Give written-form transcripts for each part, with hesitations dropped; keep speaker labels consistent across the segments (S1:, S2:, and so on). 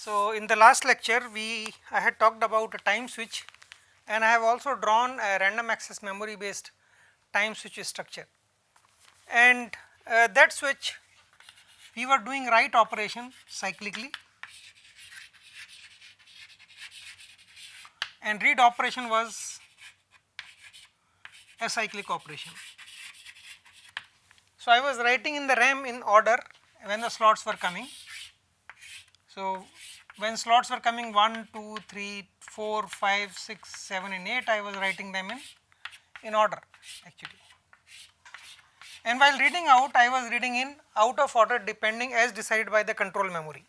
S1: So, in the last lecture I had talked about a time switch, and I have also drawn a random access memory based time switch structure, and that switch we were doing write operation cyclically and read operation was a cyclic operation. So, I was writing in the RAM in order when the slots were coming. So, when slots were coming 1, 2, 3, 4, 5, 6, 7 and 8, I was writing them in order actually. And while reading out, I was reading in out of order depending as decided by the control memory.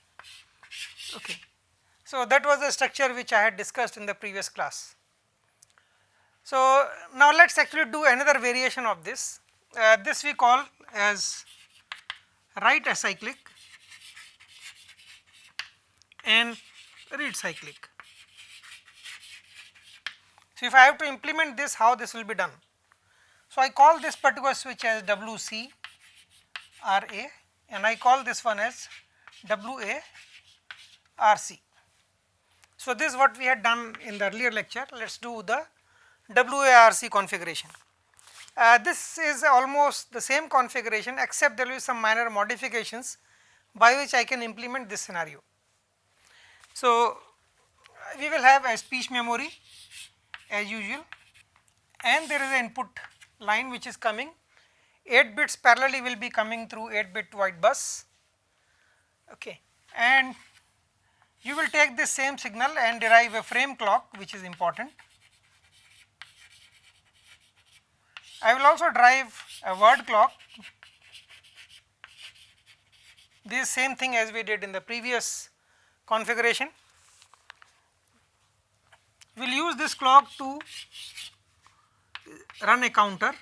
S1: Okay. So, that was the structure which I had discussed in the previous class. So, now let us actually do another variation of this. This we call as write acyclic and read cyclic. So, if I have to implement this, how this will be done? So, I call this particular switch as WCRA and I call this one as WARC. So, this is what we had done in the earlier lecture. Let us do the WARC configuration. This is almost the same configuration, except there will be some minor modifications by which I can implement this scenario. So, we will have a speech memory as usual, and there is an input line which is coming 8 bits parallelly will be coming through 8 bit wide bus, okay. And you will take this same signal and derive a frame clock which is important. I will also derive a word clock, this same thing as we did in the previous configuration. We will use this clock to run a counter,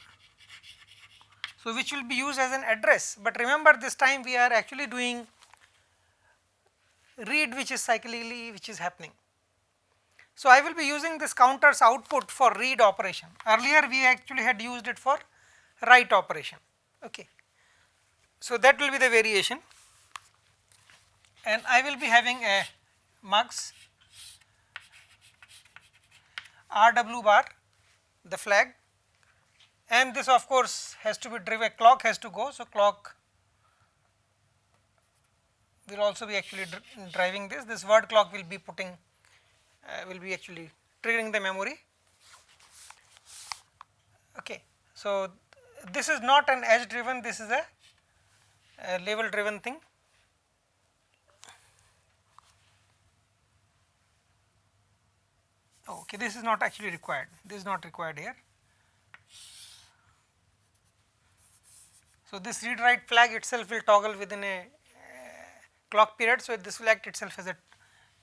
S1: so which will be used as an address, but remember this time we are actually doing read which is cyclically which is happening. So, I will be using this counter's output for read operation. Earlier we actually had used it for write operation, okay. So, that will be the variation, and I will be having a mux RW bar, the flag, and this of course has to be driven, clock has to go. So, clock will also be actually driving this word clock will be putting will be actually triggering the memory, okay. So, this is not an edge driven, this is a label driven thing. Okay, this is not actually required, this is not required here. So, this read write flag itself will toggle within a clock period. So, this will act itself as a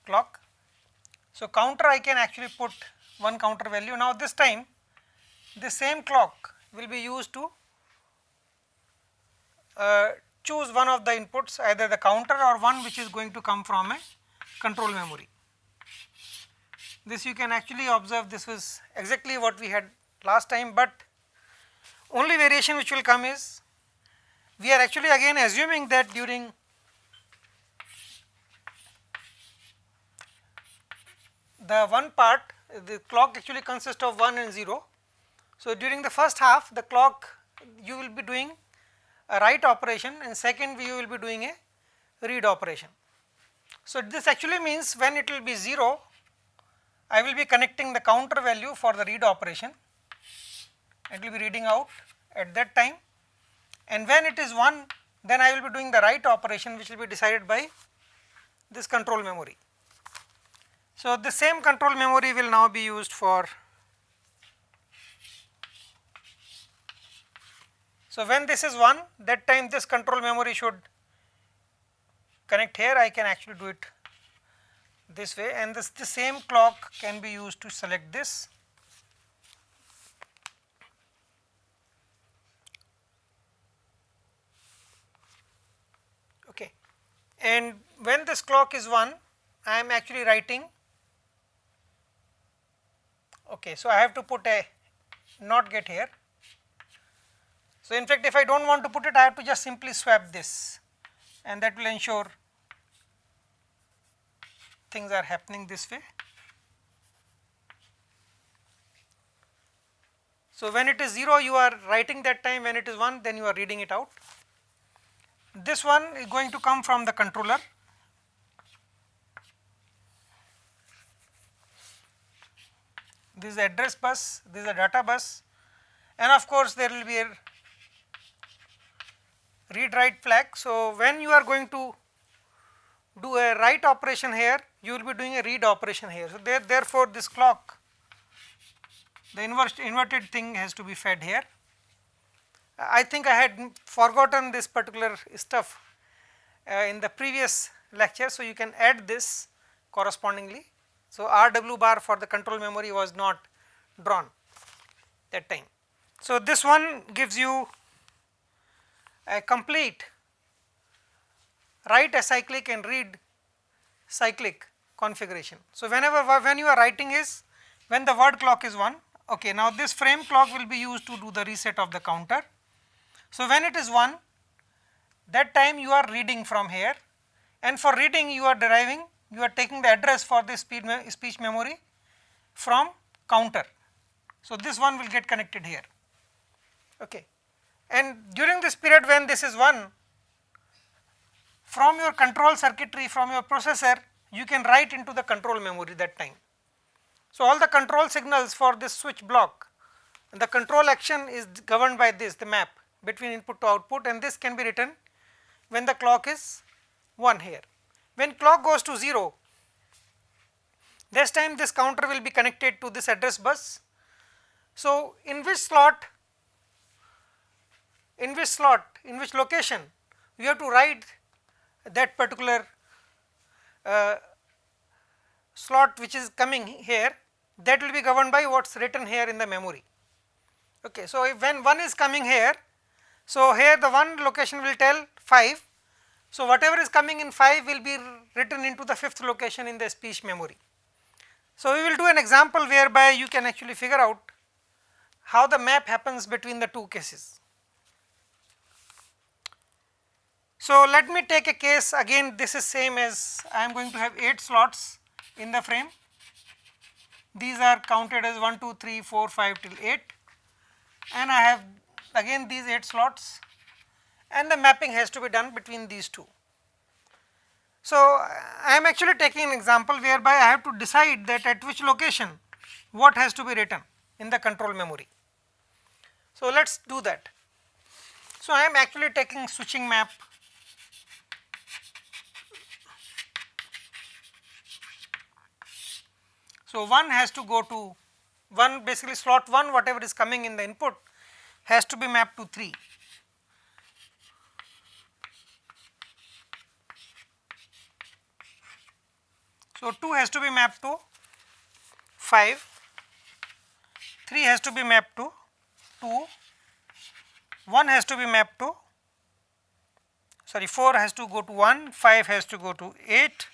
S1: clock. So, counter I can actually put one counter value. Now, this time the same clock will be used to choose one of the inputs, either the counter or one which is going to come from a control memory. This you can actually observe, this was exactly what we had last time, but only variation which will come is we are actually again assuming that during the one part the clock actually consists of 1 and 0. So, during the first half the clock you will be doing a write operation, and second you will be doing a read operation. So, this actually means when it will be 0 I will be connecting the counter value for the read operation, it will be reading out at that time, and when it is 1 then I will be doing the write operation which will be decided by this control memory. So, the same control memory will now be used for. So, when this is 1 that time this control memory should connect here, I can actually do it this way, and the same clock can be used to select this. Okay. And when this clock is 1 I am actually writing. Okay, so I have to put a not get here. So, in fact, if I do not want to put it, I have to just simply swap this, and that will ensure things are happening this way. So, when it is 0 you are writing that time, when it is 1 then you are reading it out. This one is going to come from the controller. This is the address bus, this is the data bus, and of course there will be a read write flag. So, when you are going to do a write operation here, you will be doing a read operation here. So, therefore, this clock, the inverted thing has to be fed here. I think I had forgotten this particular stuff in the previous lecture. So, you can add this correspondingly. So, RW bar for the control memory was not drawn that time. So, this one gives you a complete write acyclic and read cyclic configuration. So, when you are writing is when the word clock is 1, okay, now this frame clock will be used to do the reset of the counter. So, when it is 1, that time you are reading from here, and for reading you are deriving, you are taking the address for this speech memory from counter. So, this one will get connected here, okay. And during this period when this is 1, from your control circuitry, from your processor, you can write into the control memory that time. So, all the control signals for this switch block, the control action is governed by this, the map between input to output, and this can be written when the clock is 1 here. When clock goes to 0, this time this counter will be connected to this address bus. So, in which location you have to write that particular slot which is coming here, that will be governed by what is written here in the memory. Okay. So, if when 1 is coming here, so here the 1 location will tell 5. So, whatever is coming in 5 will be written into the 5th location in the speech memory. So, we will do an example whereby you can actually figure out how the map happens between the two cases. So, let me take a case, again this is same as I am going to have 8 slots in the frame. These are counted as 1, 2, 3, 4, 5 till 8, and I have again these 8 slots, and the mapping has to be done between these two. So, I am actually taking an example whereby I have to decide that at which location what has to be written in the control memory. So, let us do that. So, I am actually taking switching map. So, 1 has to go to 1, basically slot 1, whatever is coming in the input has to be mapped to 3. So, 2 has to be mapped to 5, 3 has to be mapped to 2, 1 has to be mapped to, 4 has to go to 1, 5 has to go to 8,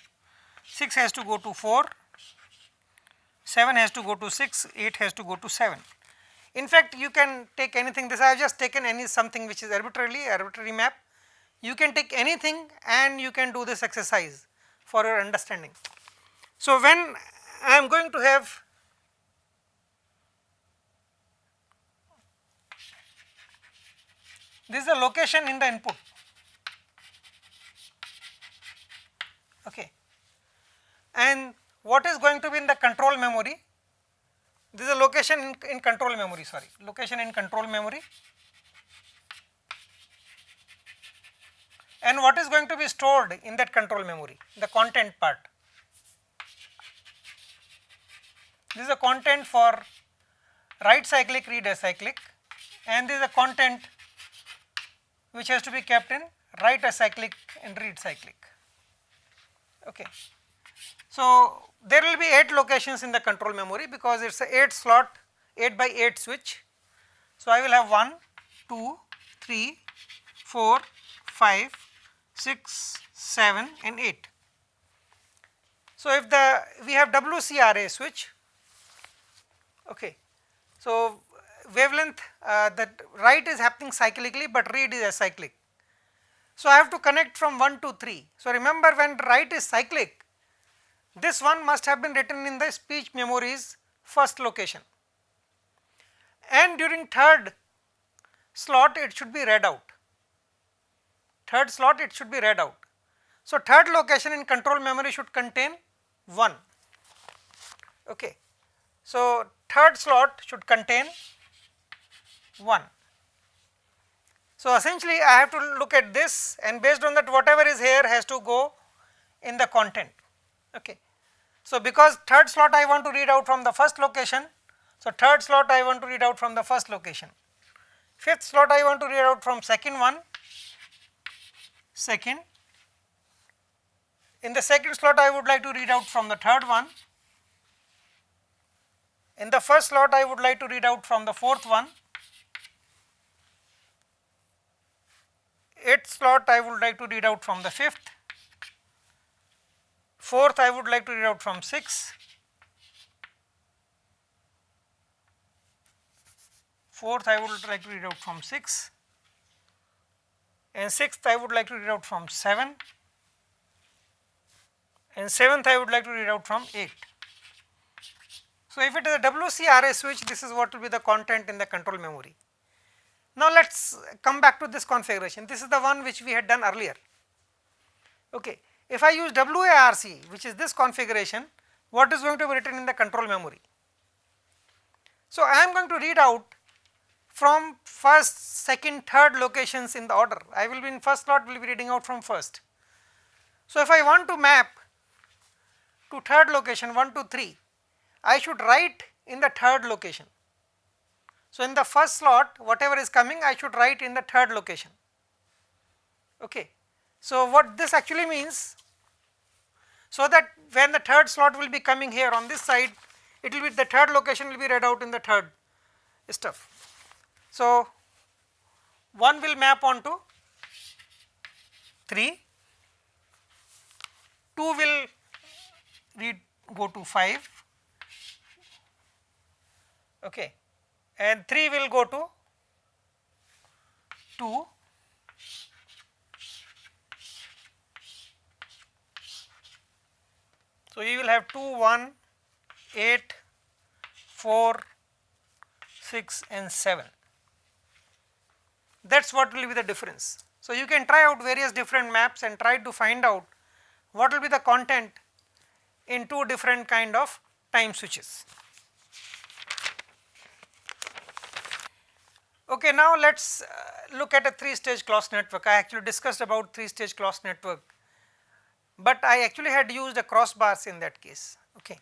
S1: 6 has to go to 4, 7 has to go to 6, 8 has to go to 7. In fact, you can take anything, this I have just taken something which is arbitrary map. You can take anything and you can do this exercise for your understanding. So, when I am going to have this is a location in the input, okay, and what is going to be in the control memory, this is a location in control memory, location in control memory, and what is going to be stored in that control memory, the content part. This is a content for write cyclic, read acyclic, and this is a content which has to be kept in write acyclic and read cyclic. Okay. So, there will be 8 locations in the control memory because it is a 8 slot 8 by 8 switch. So, I will have 1, 2, 3, 4, 5, 6, 7 and 8. So, if we have WCRA switch, okay. So, wavelength that write is happening cyclically, but read is acyclic. So, I have to connect from 1 to 3. So, remember when write is cyclic, this one must have been written in the speech memory's first location, and during third slot it should be read out. Third slot it should be read out. So, third location in control memory should contain 1. Okay. So, third slot should contain 1. So, essentially I have to look at this, and based on that whatever is here has to go in the content. Okay. So, because third slot I want to read out from the first location, so third slot I want to read out from the first location. Fifth slot I want to read out from second one, second. In the second slot I would like to read out from the third one. In the first slot I would like to read out from the fourth one. Eighth slot I would like to read out from the fifth. Fourth I would like to read out from sixth. Fourth I would like to read out from 6, and sixth I would like to read out from 7, and seventh I would like to read out from 8. So, if it is a WCRA switch, this is what will be the content in the control memory. Now, let us come back to this configuration. This is the one which we had done earlier. Okay. If I use WARC, which is this configuration, what is going to be written in the control memory? So, I am going to read out from first, second, third locations in the order. I will be in first slot, will be reading out from first. So, if I want to map to third location 1 to 3, I should write in the third location. So, in the first slot whatever is coming I should write in the third location. Okay. So, what this actually means, so that when the third slot will be coming here on this side, it will be the third location will be read out in the third stuff. So, 1 will map on to 3, 2 will go to 5, okay, and 3 will go to 2, so you will have 2, 1, 8, 4, 6 and 7. That is what will be the difference. So, you can try out various different maps and try to find out what will be the content in two different kind of time switches. Okay, now let us look at a 3-stage Clos network. I actually discussed about 3-stage Clos network, but I actually had used a crossbars in that case. Okay.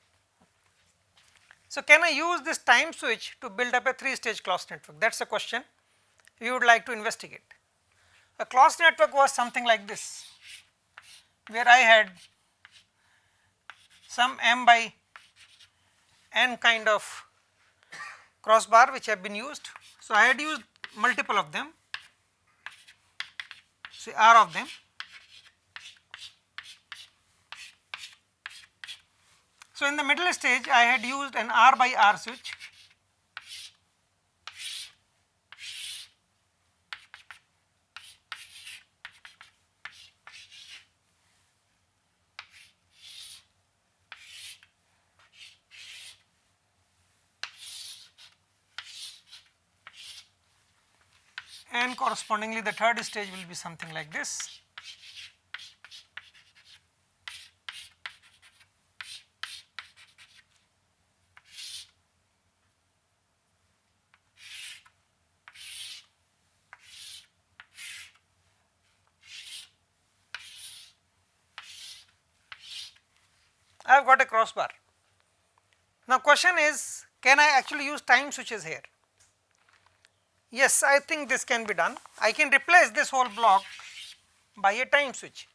S1: So, can I use this time switch to build up a 3-stage Clos network? That is a question we would like to investigate. A Clos network was something like this, where I had some m by n kind of crossbar which have been used. So, I had used multiple of them, say r of them. So, in the middle stage I had used an r by r switch, and correspondingly the third stage will be something like this. I have got a crossbar. Now, question is, can I actually use time switches here? Yes, I think this can be done. I can replace this whole block by a time switch.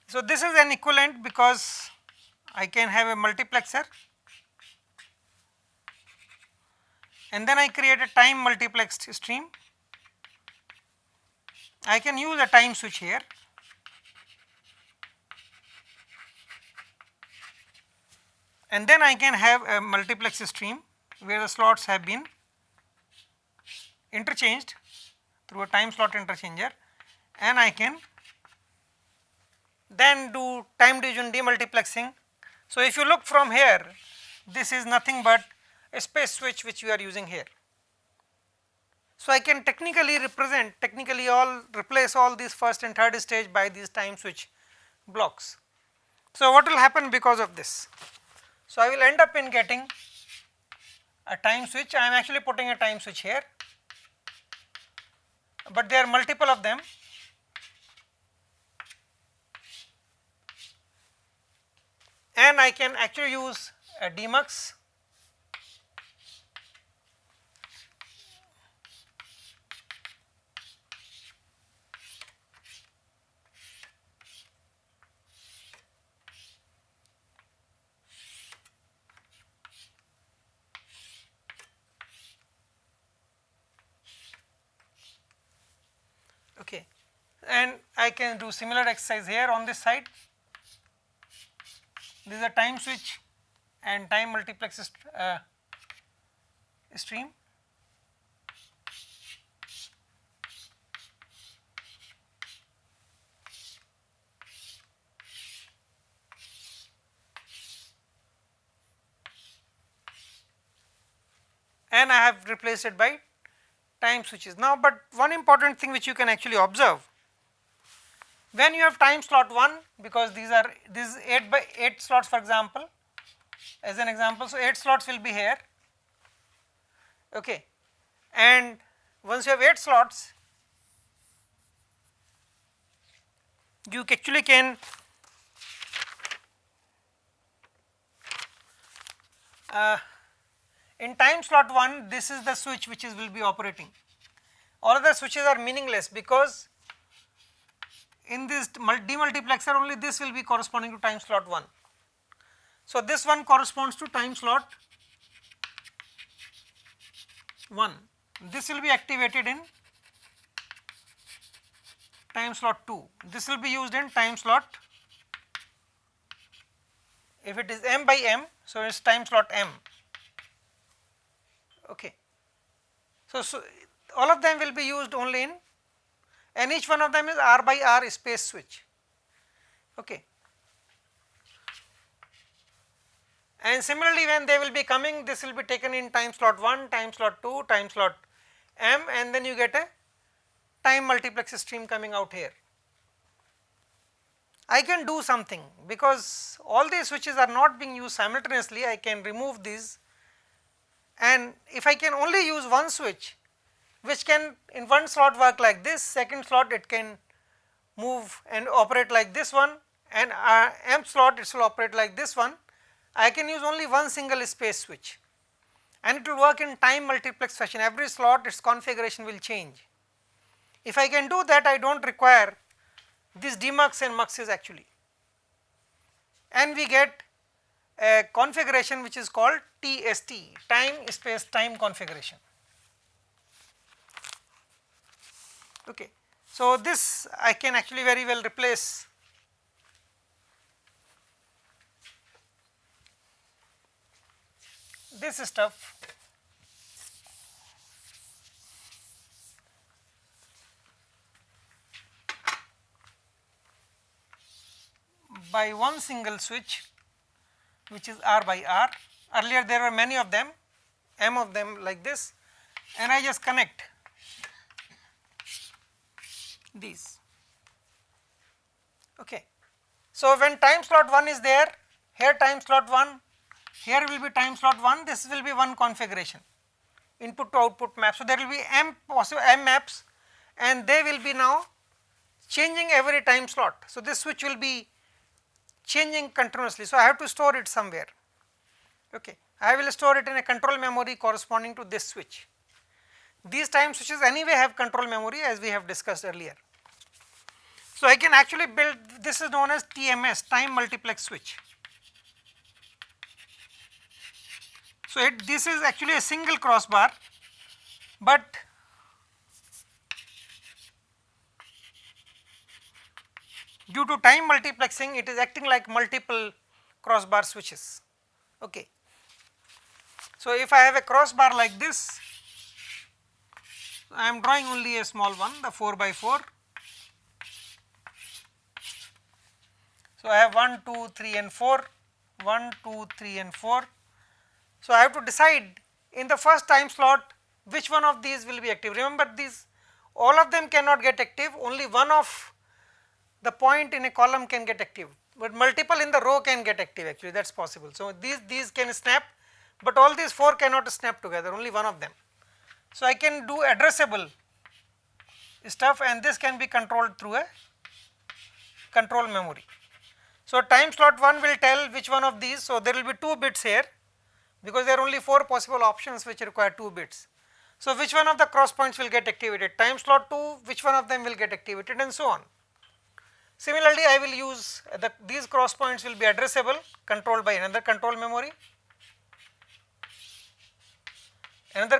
S1: So, this is an equivalent because I can have a multiplexer and then I create a time multiplexed stream. I can use a time switch here. And then I can have a multiplex stream where the slots have been interchanged through a time slot interchanger, and I can then do time division demultiplexing So, if you look from here, this is nothing but a space switch which we are using here. So, I can technically replace all these first and third stage by these time switch blocks. So, what will happen because of this? So, I will end up in getting a time switch. I am actually putting a time switch here, but there are multiple of them. And I can actually use a demux okay, and I can do similar exercise here on this side. This is a time switch and time multiplex stream. And I have replaced it by time switches. Now, but one important thing which you can actually observe, when you have time slot 1, because this is 8 by 8 slots for example, as an example. So, 8 slots will be here, okay. And once you have 8 slots, you actually can in time slot 1, this is the switch which will be operating. All other switches are meaningless, because in this demultiplexer only this will be corresponding to time slot 1. So, this one corresponds to time slot 1, this will be activated in time slot 2, this will be used in time slot, if it is m by m, so it is time slot m, okay. So, all of them will be used only in, and each one of them is R by R space switch, okay. And similarly, when they will be coming, this will be taken in time slot 1, time slot 2, time slot m, and then you get a time multiplex stream coming out here. I can do something, because all these switches are not being used simultaneously. I can remove these, and if I can only use one switch which can in one slot work like this, second slot it can move and operate like this one, and m slot it will operate like this one, I can use only one single space switch, and it will work in time multiplex fashion. Every slot its configuration will change. If I can do that, I do not require these demux and muxes actually, and we get a configuration which is called TST, time space time configuration, okay. So, this I can actually very well replace this stuff by one single switch which is R by R. Earlier there were many of them, m of them like this, and I just connect these, okay. So, when time slot 1 is there, here time slot 1, here will be time slot 1, this will be one configuration, input to output map. So, there will be m possible m maps, and they will be now changing every time slot. So, this switch will be changing continuously. So, I have to store it somewhere, okay. I will store it in a control memory corresponding to this switch. These time switches anyway have control memory, as we have discussed earlier. So, I can actually build, this is known as TMS, time multiplex switch. So, this is actually a single crossbar, but due to time multiplexing it is acting like multiple crossbar switches, okay. So, if I have a crossbar like this, I am drawing only a small one, the 4 by 4. So, I have 1, 2, 3 and 4, 1, 2, 3 and 4. So, I have to decide in the first time slot which one of these will be active. Remember, these all of them cannot get active, only one of the point in a column can get active, but multiple in the row can get active, actually that is possible. So, these can snap, but all these 4 cannot snap together, only one of them. So, I can do addressable stuff and this can be controlled through a control memory. So, time slot 1 will tell which one of these. So, there will be 2 bits here because there are only 4 possible options which require 2 bits. So, which one of the cross points will get activated, time slot 2, which one of them will get activated and so on. Similarly, I will use these cross points will be addressable, controlled by another control memory, and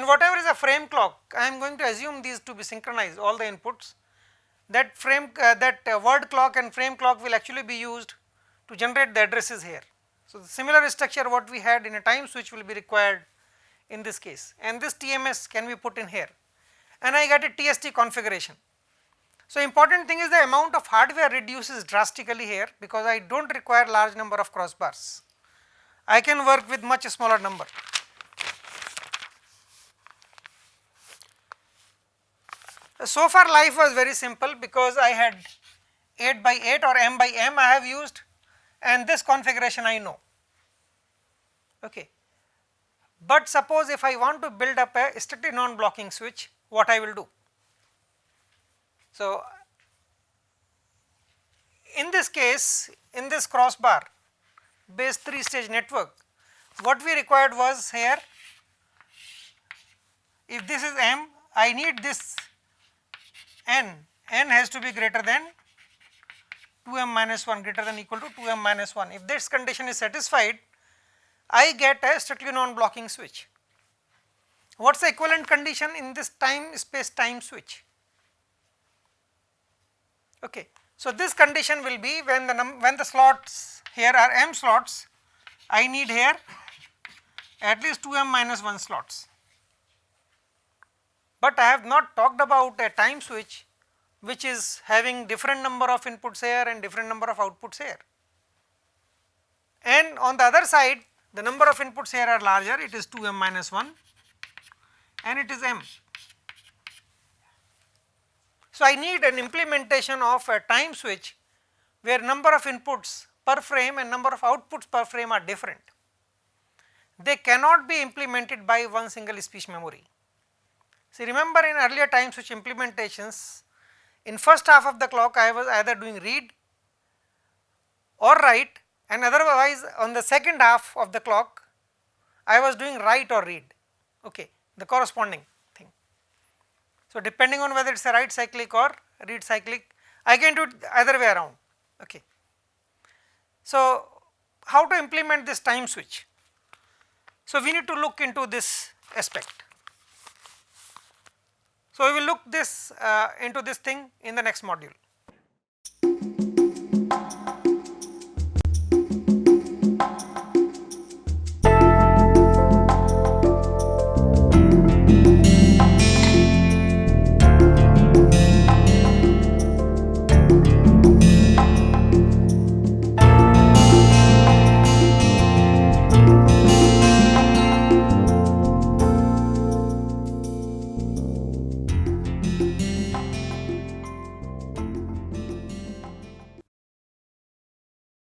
S1: whatever is a frame clock, I am going to assume these to be synchronized, all the inputs. That word clock and frame clock will actually be used to generate the addresses here. So, the similar structure what we had in a time switch will be required in this case, and this TMS can be put in here, and I get a TST configuration. So, important thing is the amount of hardware reduces drastically here because I do not require large number of crossbars. I can work with much smaller number. So far life was very simple because I had 8 by 8 or m by m I have used, and this configuration I know. Okay. But suppose if I want to build up a strictly non-blocking switch, what I will do? So, in this case, in this crossbar based 3 stage network, what we required was here, if this is m, I need this n has to be greater than 2m minus 1, greater than equal to 2m minus 1. If this condition is satisfied, I get a strictly non-blocking switch. What is the equivalent condition in this time space time switch? Okay. So, this condition will be when the slots here are m slots, I need here at least 2m minus 1 slots. But I have not talked about a time switch which is having different number of inputs here and different number of outputs here. And on the other side, the number of inputs here are larger, it is 2m minus 1 and it is m. So, I need an implementation of a time switch where number of inputs per frame and number of outputs per frame are different. They cannot be implemented by one single speech memory. See, remember in earlier time switch implementations, in first half of the clock I was either doing read or write, and otherwise on the second half of the clock I was doing write or read, okay, the corresponding thing. So, depending on whether it is a write cyclic or read cyclic, I can do it either way around. Okay. So, how to implement this time switch? So, we need to look into this aspect. So, we will look into this thing in the next module.